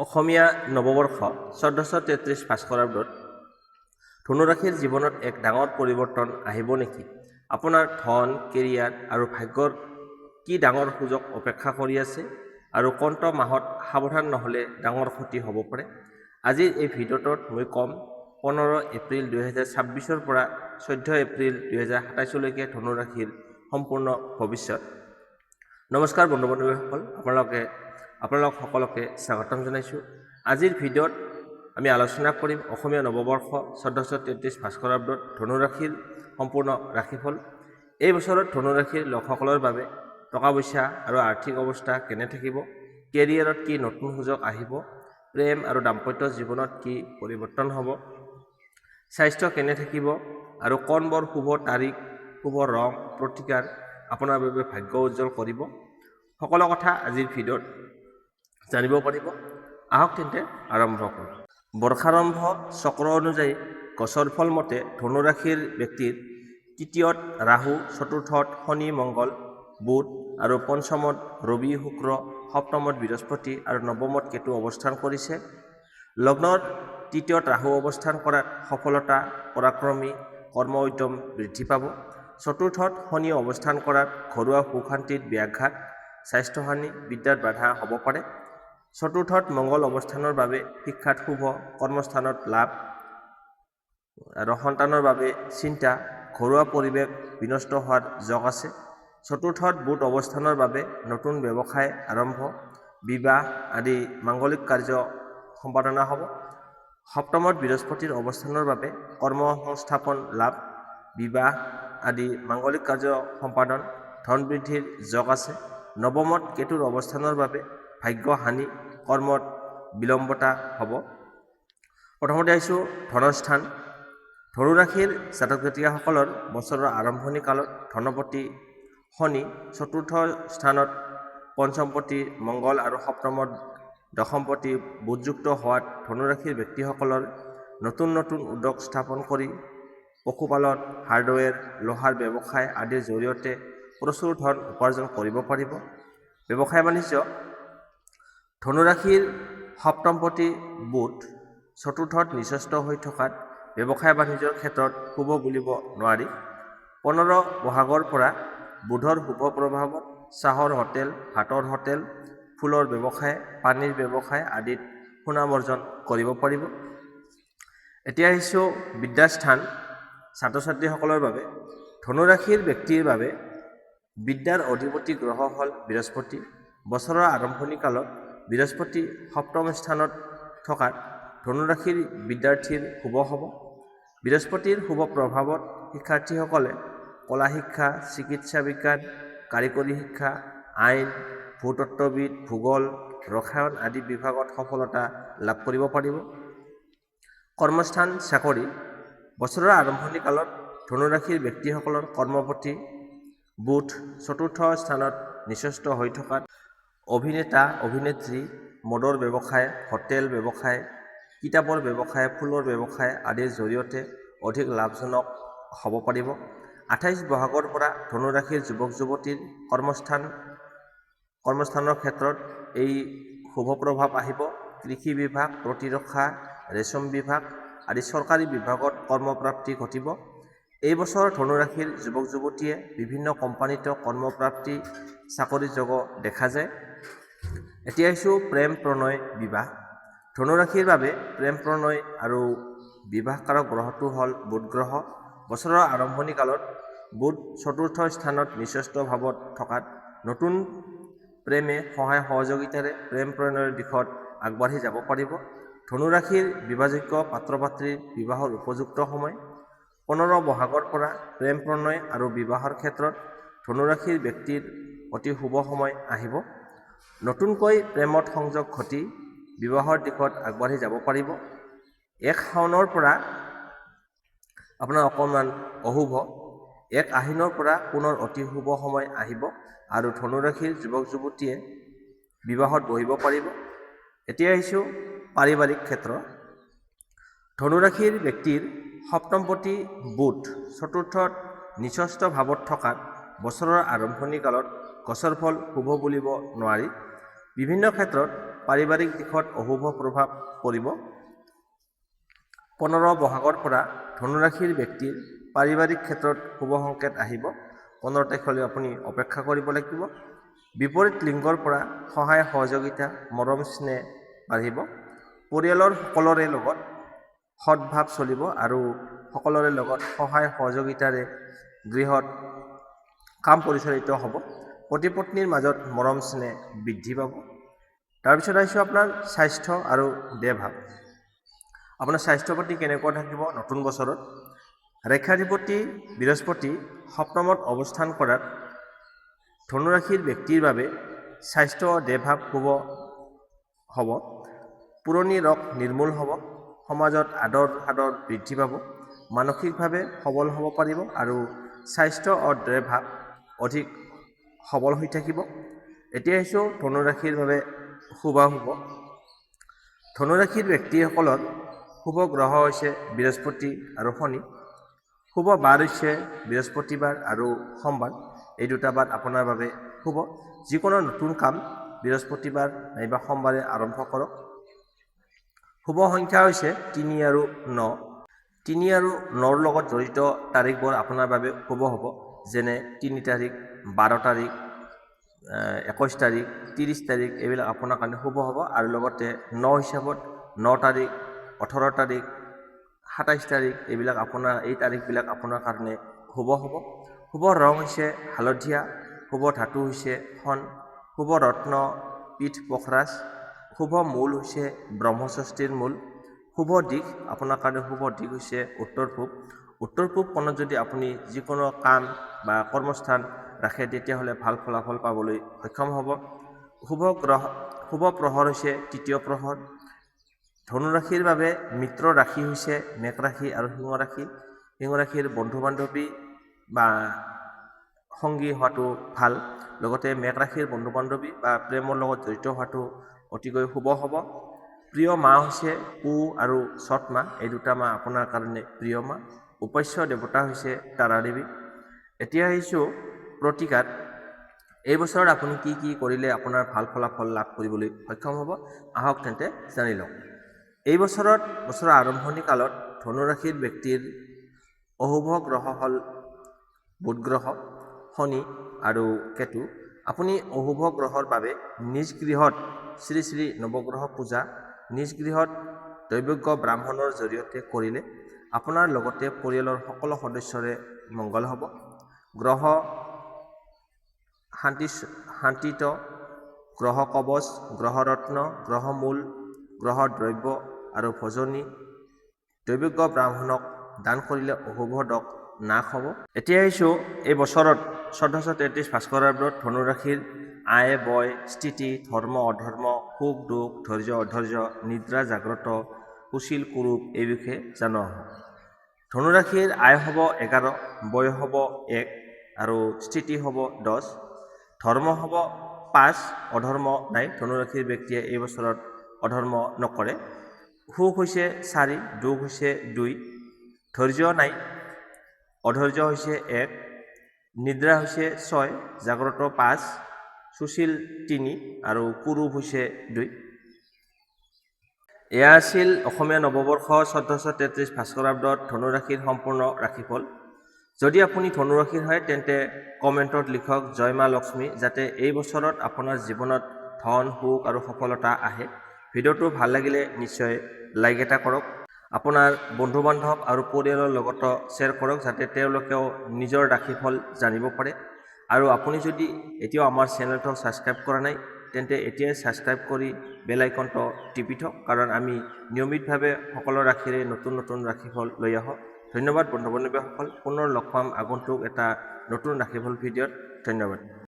অসমীয়া নৱবৰ্ষ ১৪৩৩ ভাস্কৰাব্দত ধনুৰাশিৰ জীৱনত এক ডাঙৰ পৰিৱৰ্তন আহিব নেকি? আপোনাৰ ধন, কেৰিয়াৰ আৰু ভাগ্যৰ কি ডাঙৰ সুযোগ অপেক্ষা কৰি আছে? আৰু কোনটো মাহত সাৱধান নহ'লে ডাঙৰ ক্ষতি হ'ব পাৰে? আজিৰ এই ভিডিঅ'টোত মই ক'ম ১৫ এপ্ৰিল ২০২৬ৰ পৰা ১৪ এপ্ৰিল ২০২৭লৈকে ধনুৰাশিৰ সম্পূৰ্ণ ভৱিষ্যত। নমস্কাৰ বন্ধু-বান্ধৱীসকল, আপোনালোক সকলোকে স্বাগতম জনাইছোঁ। আজিৰ ভিডিঅ'ত আমি আলোচনা কৰিম অসমীয়া নৱবৰ্ষ ১৪৩৩ ভাস্কৰাব্দত ধনুৰাশিৰ সম্পূৰ্ণ ৰাশিফল। এই বছৰত ধনুৰাশিৰ লোকসকলৰ বাবে টকা পইচা আৰু আৰ্থিক অৱস্থা কেনে থাকিব, কেৰিয়াৰত কি নতুন সুযোগ আহিব, প্ৰেম আৰু দাম্পত্য জীৱনত কি পৰিৱৰ্তন হ'ব, স্বাস্থ্য কেনে থাকিব আৰু কোনবোৰ শুভ তাৰিখ, শুভ ৰং, প্ৰতিকাৰ আপোনাৰ বাবে ভাগ্য উজ্জ্বল কৰিব, সকলো কথা আজিৰ ভিডিঅ'ত জানিব পাৰিব। আহক তেন্তে আৰম্ভ কৰোঁ। বৰ্ষাৰম্ভ চক্ৰ অনুযায়ী গছৰ ফল মতে ধনুৰাশিৰ ব্যক্তিৰ তৃতীয়ত ৰাহু, চতুৰ্থত শনি, মংগল, বুধ আৰু পঞ্চমত ৰবি, শুক্ৰ, সপ্তমত বৃহস্পতি আৰু নৱমত কেতু অৱস্থান কৰিছে। লগ্নৰ তৃতীয়ত ৰাহু অৱস্থান কৰাত সফলতা, পৰাক্ৰমী, কৰ্ম উদ্যম বৃদ্ধি পাব। চতুৰ্থত শনি অৱস্থান কৰাত ঘৰুৱা সুখ শান্তিত ব্যাঘাত, স্বাস্থ্যহানি, বিদ্যাত বাধা হ'ব পাৰে। চতুৰ্থত মংগল অৱস্থানৰ বাবে শিক্ষাত শুভ, কৰ্মস্থানত লাভ আৰু সন্তানৰ বাবে চিন্তা, ঘৰুৱা পৰিৱেশ বিনষ্ট হোৱাৰ যোগ আছে। চতুৰ্থত বুধ অৱস্থানৰ বাবে নতুন ব্যৱসায় আৰম্ভ, বিবাহ আদি মাংগলিক কাৰ্য সম্পাদনা হ'ব। সপ্তমত বৃহস্পতিৰ অৱস্থানৰ বাবে কৰ্ম সংস্থাপন লাভ, বিবাহ আদি মাংগলিক কাৰ্য সম্পাদন, ধন বৃদ্ধিৰ যোগ আছে। নৱমত কেতুৰ অৱস্থানৰ বাবে ভাগ্য হানি, কৰ্মত বিলম্বতা হ'ব। প্ৰথমতে আহিছোঁ ধনস্থান। ধনুৰাশিৰ জাতক জাতিকাসকলৰ বছৰৰ আৰম্ভণি কালত ধনপতি শনি, চতুৰ্থ স্থানত পঞ্চমপতি মংগল আৰু সপ্তমত দশমপতি বুধযুক্ত হোৱাত ধনুৰাশিৰ ব্যক্তিসকলৰ নতুন নতুন উদ্যোগ স্থাপন কৰি পশুপালন, হাৰ্ডৱেৰ, লোহাৰ ব্যৱসায় আদিৰ জৰিয়তে প্ৰচুৰ ধন উপাৰ্জন কৰিব পাৰিব। ব্যৱসায় বাণিজ্য। ধনুৰাশিৰ সপ্তমপতি বুধ চতুৰ্থত নিচস্ত হৈ থকাত ব্যৱসায় বাণিজ্যৰ ক্ষেত্ৰত শুভ বুলিব নোৱাৰি। ১৫ বহাগৰ পৰা বুধৰ শুভ প্ৰভাৱত চাহৰ হোটেল, ভাতৰ হোটেল, ফুলৰ ব্যৱসায়, পানীৰ ব্যৱসায় আদিত সুনাম অৰ্জন কৰিব পাৰিব। এতিয়া আহিছোঁ বিদ্যাস্থান। ছাত্ৰ ছাত্ৰীসকলৰ বাবে ধনুৰাশিৰ ব্যক্তিৰ বাবে বিদ্যাৰ অধিপতি গ্ৰহ হ'ল বৃহস্পতি। বছৰৰ আৰম্ভণি কালত বৃহস্পতি সপ্তম স্থানত থকাত ধনুৰাশিৰ বিদ্যাৰ্থীৰ শুভ হ'ব। বৃহস্পতিৰ শুভ প্ৰভাৱত শিক্ষাৰ্থীসকলে কলা শিক্ষা, চিকিৎসা বিজ্ঞান, কাৰিকৰী শিক্ষা, আইন, ভূতত্ত্ববিদ, ভূগোল, ৰসায়ন আদি বিভাগত সফলতা লাভ কৰিব পাৰিব। কৰ্মস্থান, চাকৰি। বছৰৰ আৰম্ভণি কালত ধনুৰাশিৰ ব্যক্তিসকলৰ কৰ্মপতি বুধ চতুৰ্থ স্থানত নিচস্ত হৈ থকাত অভিনেতা, অভিনেত্ৰী, মদৰ ব্যৱসায়, হোটেল ব্যৱসায়, কিতাপৰ ব্যৱসায়, ফুলৰ ব্যৱসায় আদিৰ জৰিয়তে অধিক লাভজনক হ'ব পাৰিব। ২৮ বহাগৰ পৰা ধনুৰাশিৰ যুৱক যুৱতীৰ কৰ্মস্থানৰ ক্ষেত্ৰত এই শুভ প্ৰভাৱ আহিব। কৃষি বিভাগ, প্ৰতিৰক্ষা, ৰেচম বিভাগ আদি চৰকাৰী বিভাগত কৰ্মপ্ৰাপ্তি ঘটিব। এই বছৰ ধনুৰাশিৰ যুৱক যুৱতীয়ে বিভিন্ন কোম্পানীতো কৰ্মপ্ৰাপ্তি, চাকৰি যোগ দেখা যায়। এতিয়া আহিছোঁ প্ৰেম, প্ৰণয়, বিবাহ। ধনুৰাশিৰ বাবে প্ৰেম, প্ৰণয় আৰু বিবাহকাৰক গ্ৰহটো হ'ল বুধ গ্ৰহ। বছৰৰ আৰম্ভণি কালত বুধ চতুৰ্থ স্থানত নিচস্ত ভাৱত থকাত নতুন প্ৰেমে সহায় সহযোগিতাৰে প্ৰেম প্ৰণয়ৰ দিশত আগবাঢ়ি যাব পাৰিব। ধনুৰাশিৰ বিবাহযোগ্য পাত্ৰ পাত্ৰীৰ বিবাহৰ উপযুক্ত সময়। ১৫ বহাগৰ পৰা প্ৰেম প্ৰণয় আৰু বিবাহৰ ক্ষেত্ৰত ধনুৰাশিৰ ব্যক্তিৰ অতি শুভ সময় আহিব। নতুনকৈ প্ৰেমত সংযোগ ঘটি বিবাহৰ দিশত আগবাঢ়ি যাব পাৰিব। ১ শাওনৰ পৰা আপোনাৰ অকণমান অশুভ, ১ আহিনৰ পৰা পুনৰ অতি শুভ সময় আহিব আৰু ধনুৰাশিৰ যুৱক যুৱতীয়ে বিবাহত বহিব পাৰিব। এতিয়া আহিছোঁ পাৰিবাৰিক ক্ষেত্ৰ। ধনুৰাশিৰ ব্যক্তিৰ সপ্তমপতি বুধ চতুৰ্থত নিচস্ত ভাৱত থকাত বছৰৰ আৰম্ভণি কালত গছৰ ফল শুভ বুলিব নোৱাৰি। বিভিন্ন ক্ষেত্ৰত পাৰিবাৰিক দিশত অশুভ প্ৰভাৱ পৰিব। 15 বহাগৰ পৰা ধনুৰাশিৰ ব্যক্তিৰ পাৰিবাৰিক ক্ষেত্ৰত শুভ সংকেত আহিব। 15 তাৰিখলৈ আপুনি অপেক্ষা কৰিব লাগিব। বিপৰীত লিংগৰ পৰা সহায় সহযোগিতা, মৰম স্নেহ বাঢ়িব। পৰিয়ালৰ সকলোৰে লগত সৎভাৱ চলিব আৰু সকলোৰে লগত সহায় সহযোগিতাৰে গৃহত কাম পৰিচালিত হ'ব। পতি পত্নীৰ মাজত মৰম স্নেহ বৃদ্ধি পাব। তাৰপিছত আহিছোঁ আপোনাৰ স্বাস্থ্য আৰু দেহভাৱ। আপোনাৰ স্বাস্থ্য পাতি কেনেকুৱা থাকিব নতুন বছৰত? ৰেখাধিপতি বৃহস্পতি সপ্তমত অৱস্থান কৰাত ধনুৰাশিৰ ব্যক্তিৰ বাবে স্বাস্থ্য আৰু দেহভাৱ শুভ হ'ব। পুৰণি ৰোগ নিৰ্মূল হ'ব। সমাজত আদৰ সাদৰ বৃদ্ধি পাব। মানসিকভাৱে সবল হ'ব পাৰিব আৰু স্বাস্থ্য আৰু দেহভাৱ অধিক সবল হৈ থাকিব। এতিয়া আহিছোঁ ধনুৰাশিৰ বাবে শুভাশুভ। ধনুৰাশিৰ ব্যক্তিসকলৰ শুভ গ্ৰহ হৈছে বৃহস্পতি আৰু শনি। শুভ বাৰ হৈছে বৃহস্পতিবাৰ আৰু সোমবাৰ। এই দুটা বাৰ আপোনাৰ বাবে শুভ। যিকোনো নতুন কাম বৃহস্পতিবাৰ নাইবা সোমবাৰে আৰম্ভ কৰক। শুভ সংখ্যা হৈছে 3 আৰু 9। 3 আৰু 9ৰ লগত জড়িত তাৰিখবোৰ আপোনাৰ বাবে শুভ হ'ব। যেনে 3 তাৰিখ, 12 তাৰিখ, 21 তাৰিখ, 30 তাৰিখ এইবিলাক আপোনাৰ কাৰণে শুভ হ'ব। আৰু লগতে 9 হিচাপত 9 তাৰিখ, 18 তাৰিখ, 27 তাৰিখ এইবিলাক এই তাৰিখবিলাক আপোনাৰ কাৰণে শুভ হ'ব। শুভ ৰং হৈছে হালধীয়া। শুভ ধাতু হৈছে সোণ। শুভ ৰত্ন পীঠ পখৰাজ। শুভ মূল হৈছে ব্ৰহ্মষষ্ঠীৰ মূল। শুভ দিশ আপোনাৰ কাৰণে শুভ দিশ হৈছে উত্তৰ পূব। উত্তৰ পূব কোণত যদি আপুনি যিকোনো কাম বা কৰ্মস্থান ৰাখে তেতিয়াহ'লে ভাল ফলাফল পাবলৈ সক্ষম হ'ব। শুভ প্ৰহৰ হৈছে তৃতীয় প্ৰহৰ। ধনুৰাশিৰ বাবে মিত্ৰ ৰাশি হৈছে মেষ ৰাশি আৰু সিংহ ৰাশি। সিংহ ৰাশিৰ বন্ধু বান্ধৱী বা সংগী হোৱাটো ভাল। লগতে মেষ ৰাশিৰ বন্ধু বান্ধৱী বা প্ৰেমৰ লগত জড়িত হোৱাটো অতিকৈ শুভ হ'ব। প্ৰিয় মাহ হৈছে পুহ আৰু চ'ত মাহ। এই দুটা মাহ আপোনাৰ কাৰণে প্ৰিয় মাহ। উপাস্য দেৱতা হৈছে তাৰা দেৱী। এতিয়া আহিছোঁ প্ৰতিকাত। এই বছৰত আপুনি কি কি কৰিলে আপোনাৰ ভাল ফলাফল লাভ কৰিবলৈ সক্ষম হ'ব, আহক তেন্তে জানি লওক। এই বছৰৰ আৰম্ভণি কালত ধনুৰাশিৰ ব্যক্তিৰ অশুভ গ্ৰহ হ'ল বুধ গ্ৰহ, শনি আৰু কেতু। আপুনি অশুভ গ্ৰহৰ বাবে নিজ গৃহত শ্ৰী শ্ৰী নৱগ্ৰহ পূজা নিজ গৃহত দৈৱজ্ঞ ব্ৰাহ্মণৰ জৰিয়তে কৰিলে আপোনাৰ লগতে পৰিয়ালৰ সকলো সদস্যৰে মংগল হ'ব। গ্ৰহ শান্তিত, গ্ৰহ কৱচ, গ্ৰহ ৰত্ন, গ্ৰহ মূল, গ্ৰহ দ্ৰব্য আৰু ভোজনী দৈৱজ্ঞ ব্ৰাহ্মণক দান কৰিলে অশুভ দোষ নাশ হ'ব। এতিয়া আহিছোঁ এই বছৰত 1433 ভাস্কৰাব্দত ধনুৰাশিৰ আয় বয়, স্থিতি, ধৰ্ম অধৰ্ম, সুখ দুখ, ধৈৰ্য অধৈৰ্য, নিদ্ৰা জাগ্ৰত, সুশীল কুৰূপ এই বিষয়ে জানো আহক। ধনুৰাশিৰ আয় হ'ব 11, বয় হ'ব 1 আৰু স্থিতি হ'ব 10, ধৰ্ম হ'ব 5, অধৰ্ম নাই। ধনুৰাশিৰ ব্যক্তিয়ে এই বছৰত অধৰ্ম নকৰে। সুখ হৈছে 4, দুখ হৈছে 2, ধৈৰ্য নাই, অধৈৰ্য হৈছে 1, নিদ্ৰা হৈছে 6, জাগ্ৰত 5, সুশীল 3 আৰু কুৰূপ হৈছে 2। এয়া আছিল অসমীয়া নৱবৰ্ষ 1433 ভাস্কৰাব্দত ধনুৰাশিৰ সম্পূৰ্ণ ৰাশিফল। যদি আপুনি ধনুৰাশিৰ হয় তেন্তে কমেণ্টত লিখক জয় মা লক্ষ্মী, যাতে এই বছৰত আপোনাৰ জীৱনত ধন, সুখ আৰু সফলতা আহে। ভিডিঅ'টো ভাল লাগিলে নিশ্চয় লাইক এটা কৰক। আপোনাৰ বন্ধু বান্ধৱ আৰু পৰিয়ালৰ লগতো শ্বেয়াৰ কৰক, যাতে তেওঁলোকেও নিজৰ ৰাশিফল জানিব পাৰে। আৰু আপুনি যদি এতিয়াও আমাৰ চেনেলটো ছাবস্ক্ৰাইব কৰা নাই তেন্তে এতিয়াই ছাবস্ক্ৰাইব কৰি বেল আইকনটো টিপি থওক, কাৰণ আমি নিয়মিতভাৱে সকলো ৰাশিৰে নতুন নতুন ৰাশিফল লৈ আহোঁ। ধন্যবাদ বন্ধু বান্ধৱীসকল। পুনৰ লগ পাম আগন্তুক এটা নতুন ৰাশিফল ভিডিঅ'ত। ধন্যবাদ।